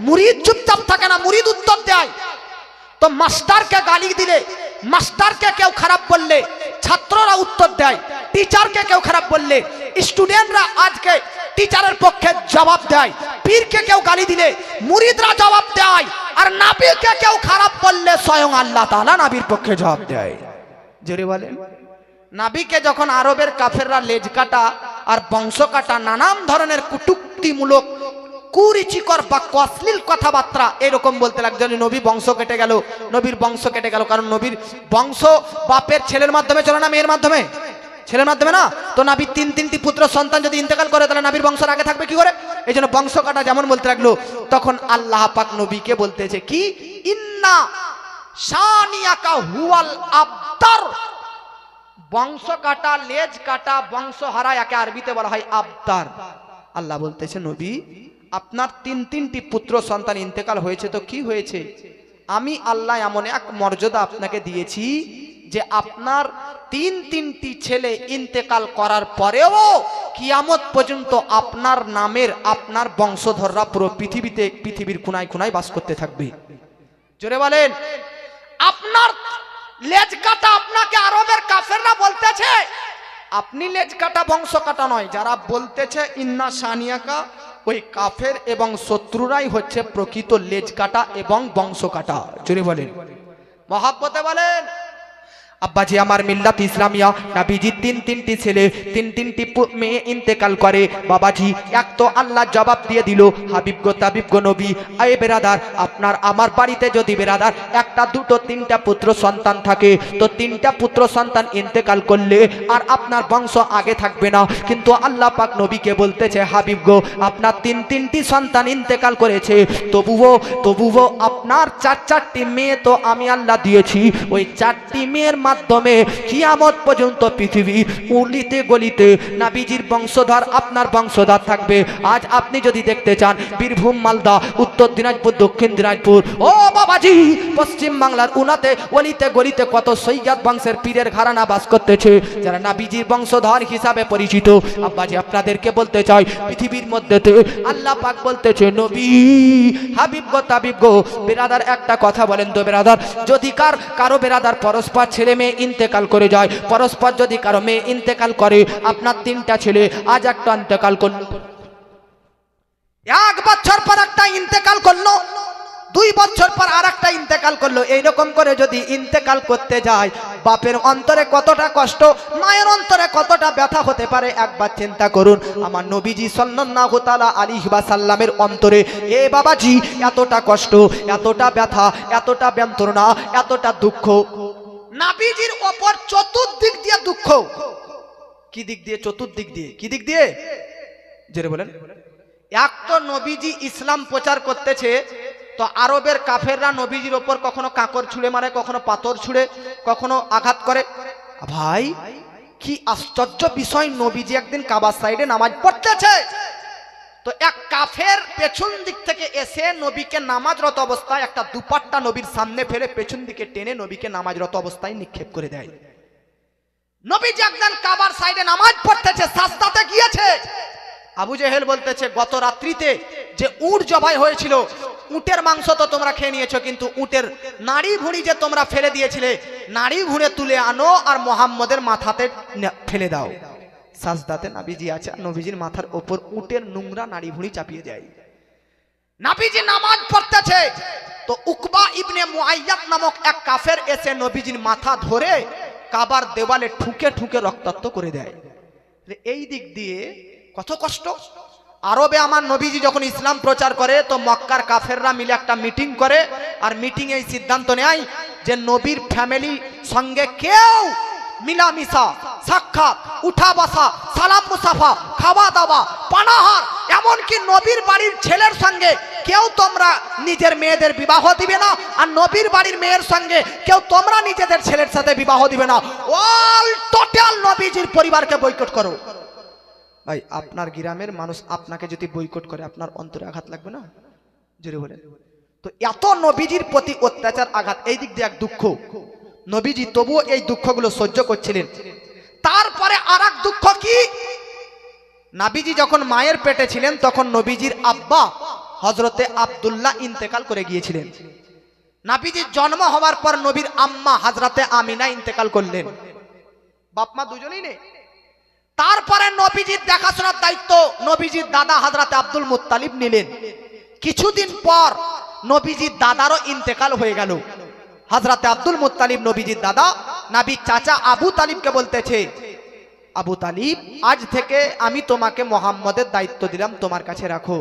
মুরিদ চুপচাপ থাকে না, মুরিদ উত্তর দেয়। তো মাস্টারকে গালি দিলে, মাস্টারকে কেউ খারাপ বললে ছাত্ররা উত্তর দেয়, টিচারকে কেউ খারাপ বললে স্টুডেন্টরা আজকে টিচারের পক্ষে জবাব দেয়, পীরকে কেউ গালি দিলে মুরিদরা জবাব দেয়, আর নবীকে কেউ খারাপ বললে স্বয়ং আল্লাহ তাআলা নবীর পক্ষে জবাব দেয়। জোরে বলেন। নবীকে যখন আরবের কাফেররা লেজ কাটা আর বংশ কাটা নানান ধরনের কটূক্তিমূলক কুরুচিকর বাক্য, অশ্লীল কথাবার্তা এরকম বলতে লাগলো, নবী বংশ কেটে গেল, নবীর বংশ কেটে গেল, কারণ নবীর বংশ বাপের ছেলের মাধ্যমে চলে না মেয়ের মাধ্যমে? ছেলের মাধ্যমে না। তো নবীর 3টি পুত্র সন্তান যদি ইন্তেকাল করে তাহলে নবীর বংশ আগে থাকবে কি করে? এই জন্য বংশ কাটা যেমন বলতে লাগলো, তখন আল্লাহ পাক নবীকে বলতেছে কি, ইন্না শানিয়াকা হুয়াল আবতার। বংশ কাটা, লেজ কাটা, বংশ হারা একে আরবিতে বলা হয় আবতার। আল্লাহ বলতেছে, নবী আপনার 3টি পুত্র সন্তান ইন্তেকাল হয়েছে, তো কি হয়েছে? আমি আল্লাহ এমন এক মর্যাদা আপনাকে দিয়েছি যে আপনার 3টি ছেলে ইন্তেকাল করার পরেও কিয়ামত পর্যন্ত আপনার নামের আপনার বংশধররা পুরো পৃথিবীতে, পৃথিবীর কোনায় কোনায় বাস করতে থাকবে। জোরে বলেন। আপনার লেজ কাটা আপনাকে আরবের কাফেররা বলতেছে, আপনি লেজ কাটা বংশ কাটা নয়, যারা বলতেছে ইন্না শানিয়াকা, ওই কাফের এবং শত্রুরাই হচ্ছে প্রকৃত লেজ কাটা এবং বংশ কাটা। জোরে বলেন, মহাব্বতে বলেন। আব্বাজি আমার মিল্লাত ইসলামিয়া, নবীজি 3টি ছেলে 3টি মেয়ে ইন্তেকাল করে। বাবাজি এক তো আল্লাহ জবাব দিয়ে দিল, হাবিব গো তাবিব গো নবী, আয়ে বেরাদার আপনার আমার বাড়িতে যদি বেরাদার 1টা 2টো 3টা পুত্র সন্তান থাকে, তো 3টা পুত্র সন্তান ইন্তেকাল করলে আর আপনার বংশ আগে থাকবে না। কিন্তু আল্লাহ পাক নবীকে বলতেছে, হাবিব গো আপনার 3টি সন্তান ইন্তেকাল করেছে, তবুও আপনার 4টি মেয়ে তো আমি আল্লাহ দিয়েছি, ওই 4টি মেয়ের মাধ্যমে কিয়ামত পর্যন্ত পৃথিবীর উলিতে গলিতে নবীজির বংশধর আপনার বংশধর থাকবে। আজ আপনি যদি দেখতে চান বীরভূম, মালদা, উত্তর দিনাজপুর, দক্ষিণ দিনাজপুর, ও বাবাজি, পশ্চিম বাংলার উনাতে অলিতে গলিতে কত সৈয়দ বংশের পীরের ঘরানা বাস করতেছে, যারা নবীজির বংশধর হিসাবে পরিচিত। আব্বাজি আপনাদেরকে বলতে চাই, পৃথিবীর মধ্যে আল্লাহ পাক বলতেছে নবী হাবিব গো তাবিব গো। বেরাদার একটা কথা বলেন তো বেরাদার, যদি কারো বেরাদার পরস্পর ছেলে মেয়ে ইন্তেকাল করে যায়, পরস্পর যদি কারো মেয়ে ইন্তেকাল করে, আপনার 3টা ছেলে, আজ একটা ইন্তেকাল করলো, 1 বছর পর একটা ইন্তেকাল করলো, 2 বছর পর আর একটা ইন্তেকাল করলো, এইরকম করে যদি ইন্তেকাল করতে যায়, বাপের অন্তরে কতটা কষ্ট, মায়ের অন্তরে কতটা ব্যথা হতে পারে একবার চিন্তা করুন। আমার নবীজি সাল্লাল্লাহু তাআলা আলাইহি ওয়াসাল্লামের অন্তরে এ বাবাজি এতটা কষ্ট, এতটা ব্যথা, এতটা যন্ত্রণা, এতটা দুঃখ, নবীজির ওপর চতুর্দিক দিয়ে দুঃখ। কি দিক দিয়ে? চতুর্দিক দিয়ে। কি দিক দিয়ে? জেরে বলেন। এক তো নবীজি ইসলাম প্রচার করতেছে, তো আরবের কাফেররা নবীজির ওপর কখনো কাঁকর ছুঁড়ে মারে, কখনো পাথর ছুঁড়ে, কখনো আঘাত করে। ভাই কি আশ্চর্য বিষয়, নবীজি একদিন কাবার সাইডে নামাজ পড়তেছে, তো এক কাফের পেছন দিক থেকে এসে নবীকে নামাজরত অবস্থায় একটা দুপাট্টা নবীর সামনে ফেলে পেছন দিকে টেনে নবীকে নামাজরত অবস্থায় নিক্ষেপ করে দেয়। নবীজি একদিন কাবার সাইডে নামাজ পড়তেছে, সাজদাতে গিয়েছে। আবু জেহেল বলতেছে গত রাত্রিতে যে উট জবাই হয়েছিল, উটের মাংস তো তোমরা খেয়ে নিয়েছো, কিন্তু উটের নাড়ি ভুঁড়ি যে তোমরা ফেলে দিয়েছিলে, নাড়ি ভুঁড়ে তুলে আনো আর মোহাম্মদের মাথাতে ফেলে দাও। সাজদাতে নবীজি আছে, নবীজির মাথার উপর উটের নোংরা নাড়ি ভুঁড়ি চাপিয়ে যায়। নবীজি নামাজ পড়তেছে, তো উকবা ইবনে মুআইয়াদ নামক এক কাফের এসে নবীজির মাথা ধরে কাবার দেওয়ালে ঠুকে ঠুকে রক্তাক্ত করে দেয়। এই দিক দিয়ে কত কষ্ট। আরবে আমার নবীজি যখন ইসলাম প্রচার করে, তো মক্কার কাফেররা মিলে একটা মিটিং করে, আর মিটিং এই সিদ্ধান্ত নেয় যে নবীর ফ্যামিলি সঙ্গে কেউ মিলামিশা, সাক্ষাৎ, উঠা বসা, সালাম মুসাফা, খাওয়া দাওয়া, পানাহার, এমনকি নবীর বাড়ির ছেলের সঙ্গে কেউ তোমরা নিজের মেয়েদের বিবাহ দিবে না, আর নবীর বাড়ির মেয়ের সঙ্গে কেউ তোমরা নিজেদের ছেলের সাথে বিবাহ দিবে না। অল টোটাল নবীজির পরিবারকে বয়কট করো। ভাই আপনার গ্রামের মানুষ আপনাকে যদি বয়কট করে, আপনার অন্তরে আঘাত লাগবে না? জোরে বলেন। তো এত নবীজির প্রতি অত্যাচার, আঘাত, এই দিক দিয়ে এক দুঃখ, নবীজি তবুও এই দুঃখগুলো সহ্য করছিলেন। তারপরে আর এক দুঃখ কি, নবীজি যখন মায়ের পেটে ছিলেন, তখন নবীজির আব্বা হযরতে আব্দুল্লাহ ইন্তেকাল করে গিয়েছিলেন। নবীজির জন্ম হওয়ার পর নবীর আম্মা হযরতে আমিনা ইন্তেকাল করলেন। বাপ মা দুজনেই নেই। তারপরে নবীজির দেখাশোনার দায়িত্ব নবীজির দাদা হযরতে আব্দুল মুত্তালিব নিলেন। কিছুদিন পর নবীজির দাদারও ইন্তেকাল হয়ে গেল। হযরতে আব্দুল মুত্তালিব নবীজির দাদা, নবীর চাচা আবু তালিবকে বলতেছে, আবু তালিব, আজ থেকে আমি তোমাকে মুহাম্মদের দায়িত্ব দিলাম, তোমার কাছে রাখো।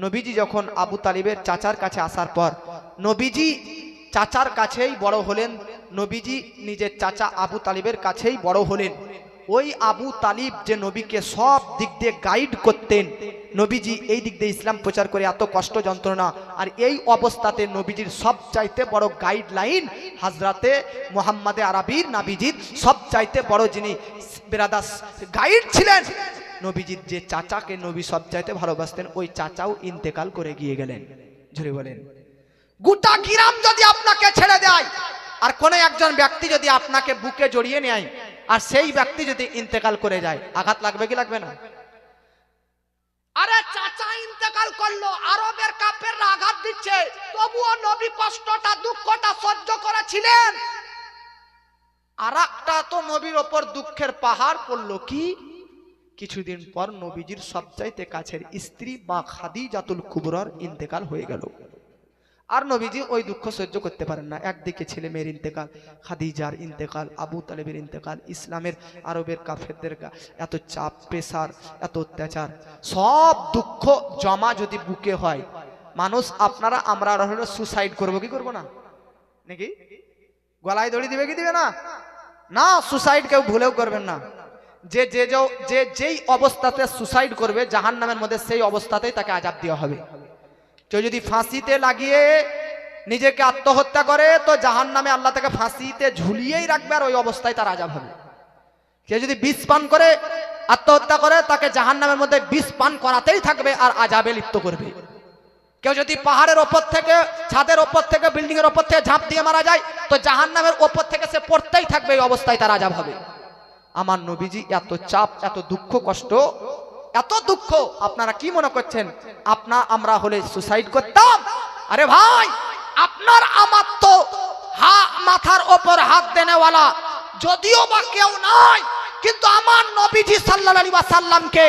নবীজি যখন আবু তালিবের চাচার কাছে আসার পর, নবীজি চাচার কাছেই বড় হলেন, নবীজি নিজের চাচা আবু তালিবের কাছেই বড় হলেন। ওই আবু তালিব যে নবীকে সব দিক দিয়ে গাইড করতেন, নবীজি এই দিক দিয়ে ইসলাম প্রচার করে এত কষ্ট যন্ত্রণা, আর এই অবস্থাতে নবীজির সবচাইতে বড় গাইডলাইন হযরতে মুহাম্মদে আরবির, নবীজির সবচাইতে বড় যিনি বেরাদাস গাইড ছিলেন, নবীজির যে চাচাকে নবী সবচাইতে ভালোবাসতেন, ওই চাচাও ইন্তেকাল করে গিয়ে গেলেন। জোরে বলেন। গোটা গ্রাম যদি আপনাকে ছেড়ে দেয়, আর কোন একজন ব্যক্তি যদি আপনাকে বুকে জড়িয়ে নেয়, আর সেই ব্যক্তি যদি ইন্তেকাল করে যায়, আঘাত লাগবে কি লাগবে না? আরে চাচা ইন্তেকাল করলো, আরবের কাফেররা আঘাত দিচ্ছে, তবুও নবী কষ্টটা, দুঃখটা সহ্য করেছিলেন। আর একটা তো নবীর ওপর দুঃখের পাহাড় পড়লো কি, কিছুদিন পর নবীজির সবচাইতে কাছের স্ত্রী বা খাদিজাতুল কুবরার ইন্তেকাল হয়ে গেল। আর নবীজি ওই দুঃখ সহ্য করতে পারেন না। একদিকে ছেলে মেয়ের ইন্তেকাল, খাদিজার ইন্তেকাল, আবু তালেবের ইন্তেকাল, ইসলামের আরবের কাফেরদের এত চাপ, প্রেসার, এত অত্যাচার, সব দুঃখ জমা যদি বুকে হয়, মানুষ আপনারা আমরা হলে সুসাইড করবো কি করবো না? নাকি গলায় দড়ি দিবে কি দিবে না? না, সুসাইড কেউ ভুলেও করবেন না। যেই অবস্থাতে সুসাইড করবে জাহান্নামের মধ্যে, সেই অবস্থাতেই তাকে আযাব দেওয়া হবে। কেউ যদি ফাঁসিতে লাগিয়ে নিজেকে আত্মহত্যা করে তো জাহান্নামে আল্লাহ তাকে ফাঁসিতে ঝুলিয়েই রাখবে আর ওই অবস্থায় তার আযাব হবে। কেউ যদি বিষ পান করে আত্মহত্যা করে তাকে জাহান্নামের মধ্যে বিষ পান করাতেই থাকবে আর আযাবে লিপ্ত করবে। কেউ যদি পাহাড়ের ওপর থেকে, ছাদের ওপর থেকে, বিল্ডিং এর ওপর থেকে ঝাঁপ দিয়ে মারা যায় তো জাহান্নামের ওপর থেকে সে পড়তেই থাকবে, এই অবস্থায় তার আযাব হবে। আমার নবীজি এত চাপ, এত দুঃখ কষ্ট, এত দুঃখ, আপনারা কি মনে করছেন আমরা হলে সুসাইড করতাম? আরে ভাই, আপনার আমার তো মাথার ওপর হাত দেনেওয়ালা যদিও বা কেউ নাই, কিন্তু আমার নবীজি সাল্লাল্লাহু আলাইহি ওয়াসাল্লামকে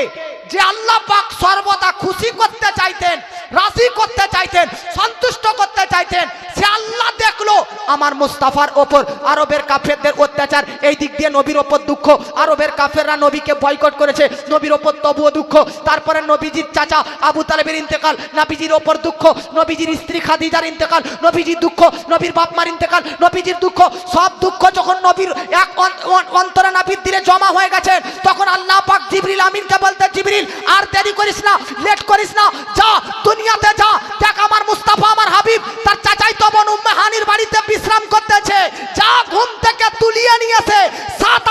যে আল্লাহ পাক সর্বদা খুশি করতে চাইতেন, রাজি করতে চাইতেন, সন্তুষ্ট করতে চাইতেন, সে আল্লাহ দেখলো আমার মুস্তাফার ওপর আরবের কাফেরদের অত্যাচার, এই দিক দিয়ে নবীর ওপর দুঃখ, আরবের কাফেররা নবীকে বয়কট করেছে, নবীর ওপর তবুও দুঃখ, তারপরে নবীজির চাচা আবু তালেবের ইন্তেকাল, নবীজির ওপর দুঃখ, নবীজির স্ত্রী খাদিজার ইন্তেকাল, নবীজির দুঃখ, নবীর বাপ মার ইন্তেকাল, নবীজির দুঃখ, সব দুঃখ যখন নবীর এক অন্তরে নাভির দিলে জমা হয়ে গেছে, তখন আল্লাহ পাক জিবরিল আমিনকে বলতে, জিবরিল আর দেরি করিস না, লেট করিস না, যা দুনিয়াতে যা, দেখ আমার মুস্তাফা, আমার হাবিব তার চাচাই তো বোন উম্মে হানির বাড়িতে বিশ্রাম করতেছে, যা ঘুম থেকে তুলিয়ে নিয়েছে, সাত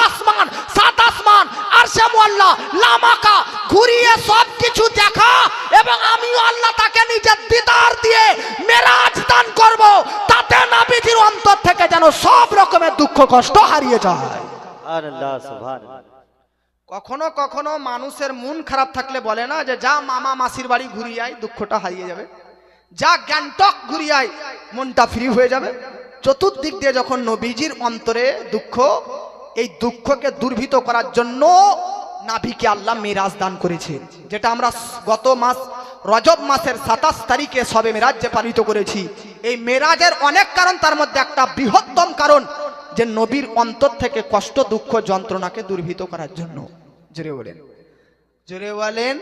আসমান আরশে মুআল্লা লামাকা ঘুরিয়ে সব কিছু দেখা, এবং আমিও আল্লাহ তাকে নিজের দিদার দিয়ে মেরাজ দান করব, তাতে নবীজির অন্তর থেকে যেন সব রকমের দুঃখ কষ্ট হারিয়ে যায়। সুবহানাল্লাহ, সুবহানাল্লাহ। কখনো কখনো মানুষের মন খারাপ থাকলে বলে না যে যা মামা মাসির বাড়ি ঘুরিয়ে আয়, দুঃখটা হারিয়ে যাবে, যা গ্যাংটক ঘুরিয়ে আয়, মনটা ফ্রি হয়ে যাবে। চতুর্দিক দিয়ে যখন নবীজির অন্তরে দুঃখ, এই দুঃখকে দূরীভূত করার জন্য নাভিকে আল্লাহ মিরাজ দান করেছে, যেটা আমরা গত মাস রজব মাসের 27 তারিখে সবে মেরাজ যে পালিত করেছি। এই মেরাজের অনেক কারণ, তার মধ্যে একটা বৃহত্তম কারণ যে নবীর অন্তর থেকে কষ্ট, দুঃখ, যন্ত্রণাকে দূরীভূত করার জন্য। জোরে বলেন, জোরে বলেন।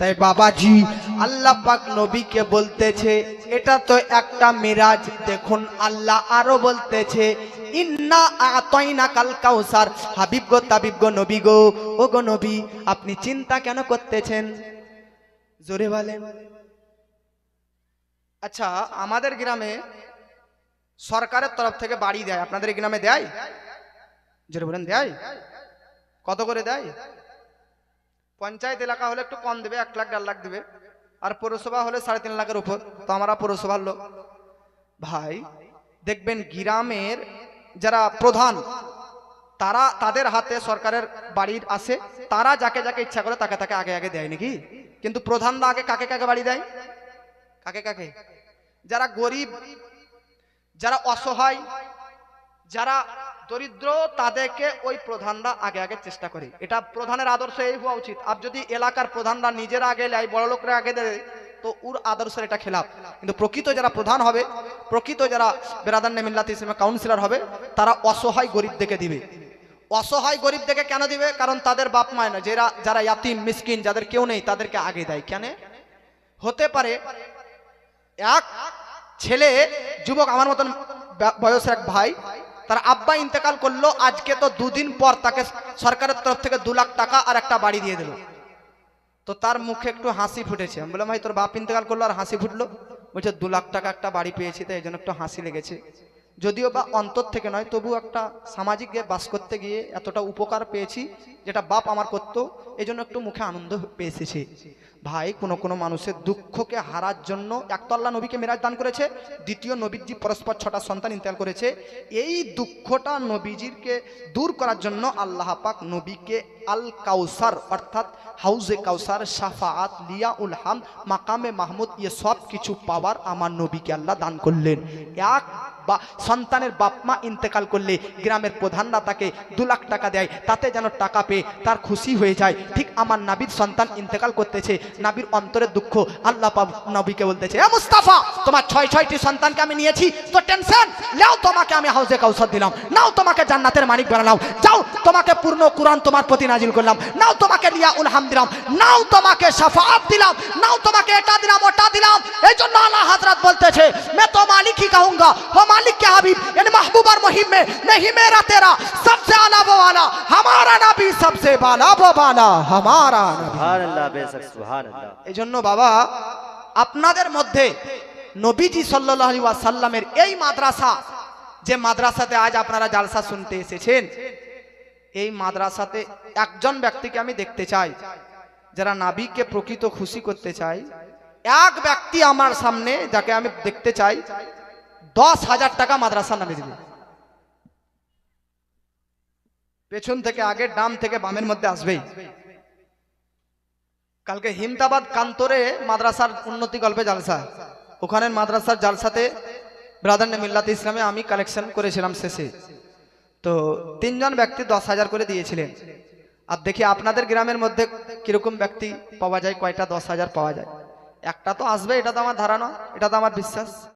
তাই বাবাজি আল্লাহ পাক নবীকে বলতেছে এটা তো একটা মিরাজ। দেখুন আল্লাহ আরো বলতেছে ইন্না আতাইনা কাল কাউসার, হাবিব গো, তাবিব গো, নবী গো, ও গো নবী, আপনি চিন্তা কেন করতেছেন? জোরে বলেন। আচ্ছা, আমাদের গ্রামে সরকারের তরফ থেকে বাড়ি দেয়, আপনাদের গ্রামে দেয়? জোরে বলেন, দেয়? কত করে দেয়? পঞ্চায়েত এলাকা হলে একটু কম দেবে, 1 লাখ 1.5 লাখ দেবে, আর পৌরসভা হলে 3.5 লাখের উপর। তো আমরা পৌরসভার লোক ভাই, দেখবেন গ্রামের যারা প্রধান, তারা তাদের হাতে সরকারের বাড়ির আসে, তারা যাকে যাকে ইচ্ছা করে তাকে তাকে আগে আগে দেয় নাকি? কিন্তু প্রধানরা আগে কাকে কাকে বাড়ি দেয়? কাকে কাকে? যারা গরিব, যারা অসহায়, যারা দরিদ্র, তাদেরকে ওই প্রধানরা আগে আগে চেষ্টা করে। এটা প্রধানের আদর্শ এই হওয়া উচিত। আর যদি এলাকার প্রধানরা নিজেরা আগে নেয়, বড় লোকরা আগে দেয়, তো ওর আদর্শের এটা খেলাফ। কিন্তু প্রকৃত যারা প্রধান হবে, প্রকৃত যারা বেরাদান মিল্লাত ইসলামে কাউন্সিলর হবে, তারা অসহায় গরিব দেখে দিবে। অসহায় গরিব দেখে কেন দিবে? কারণ তাদের বাপ মায় না, যারা ইয়াতিম মিসকিন, যাদের কেউ নেই, তাদেরকে আগে দেয়। কেন? হতে পারে এক ছেলে, যুবক, আমার মতন বয়সের এক ভাই, তার আব্বা ইন্তেকাল করলো, আজকে তো 2 দিন পর তাকে সরকারের তরফ থেকে 2 লাখ টাকা আর একটা বাড়ি দিয়ে দিল। তো তার মুখে একটু হাসি ফুটেছে। আমি বললাম, ভাই তোর বাপ ইন্তেকাল করলো আর হাসি ফুটলো? বলছে 2 লাখ টাকা একটা বাড়ি পেয়েছি, তাই এই জন্য একটু হাসি লেগেছে। যদিও বা অন্তর থেকে নয়, তবু একটা সামাজিক বাস করতে গিয়ে এতটা উপকার পেয়েছি যেটা বাপ আমার করতো, এই জন্য একটু মুখে আনন্দ পেয়েছে। ভাই, কোন মানুষের দুঃখকে হারার জন্য এক তো আল্লাহ নবীকে মিরাজ দান করেছে, দ্বিতীয় নবীজি পরস্পর 6টা সন্তান ইন্তেকাল করেছে। এই দুঃখটা নবীজিকে দূর করার জন্য আল্লাহ পাক নবীকে আল কাউসার অর্থাৎ হাউজে কাউসার, শাফাআত, লিয়াউল হাম, মাকামে মাহমুদ, ইয়ে সব কিছু পাওয়ার আমার নবীকে আল্লাহ দান করলেন। এক বা সন্তানের বাপ মা ইন্তেকাল করলে গ্রামের প্রধানরা তাকে 2 লাখ টাকা দেয়, তাতে যেন টাকা পেয়ে তার খুশি হয়ে যায়। ঠিক আমার নাবির সন্তান ইন্তেকাল করতেছে, নাবির অন্তরের দুঃখ, আল্লাহ পাক নবীকে বলতেছে, এ মুস্তাফা, তোমার 6টি সন্তানকে আমি নিয়েছি, তো টেনশন নাও, তোমাকে আমি হাউজে কাউসার দিলাম, নাও তোমাকে জান্নাতের মালিক বানালাম, যাও তোমাকে পূর্ণ কুরআন তোমার প্রতি নাজিল করলাম, নাও তোমাকে লিয়াউল হাম দিলাম, নাও তোমাকে শাফাআত দিলাম, নাও তোমাকে এটা দিলাম, ওটা দিলাম। এই জন্য আল্লাহ হযরত বলতেছে, मैं तो मालिक ही कहूंगा, हो मालिक के हबीब, इन महबूब और मुहिम में मैं ही मेरा तेरा सबसे आला वो वाला, हमारा नबी सबसे बाला वो बाला, हमारा नबी। সুবহানাল্লাহ, বেশক সুবহানাল্লাহ। এই জন্য বাবা, আপনাদের মধ্যে নবীজি সাল্লাল্লাহু আলাইহি ওয়াসাল্লামের এই মাদ্রাসা, যে মাদ্রাসাতে আজ আপনারা জালসা শুনতে এসেছেন, এই মাদ্রাসাতে একজন ব্যক্তিকে আমি দেখতে চাই, যারা নবীকে প্রকৃত খুশি করতে চাই। এক ব্যক্তি আমার সামনে যাকে আমি দেখতে চাই 10,000 টাকা মাদ্রাসা নামে দিবে। পেছন থেকে আগে, ডান থেকে বামের মধ্যে আসবেই। কালকে হিমতাবাদ কান্তরে মাদ্রাসার উন্নতি গল্পে জালসা, ওখানের মাদ্রাসার জালসাতে ব্রাদার মিল্লাত ইসলামে আমি কালেকশন করেছিলাম শেষে। তো 3 জন ব্যক্তি 10,000 করে দিয়েছিলেন। আর দেখি আপনাদের গ্রামের মধ্যে কিরকম ব্যক্তি পাওয়া যায়, কয়টা 10,000 পাওয়া যায়। একটা তো আসবে, এটা তো আমার ধারণা, এটা তো আমার বিশ্বাস।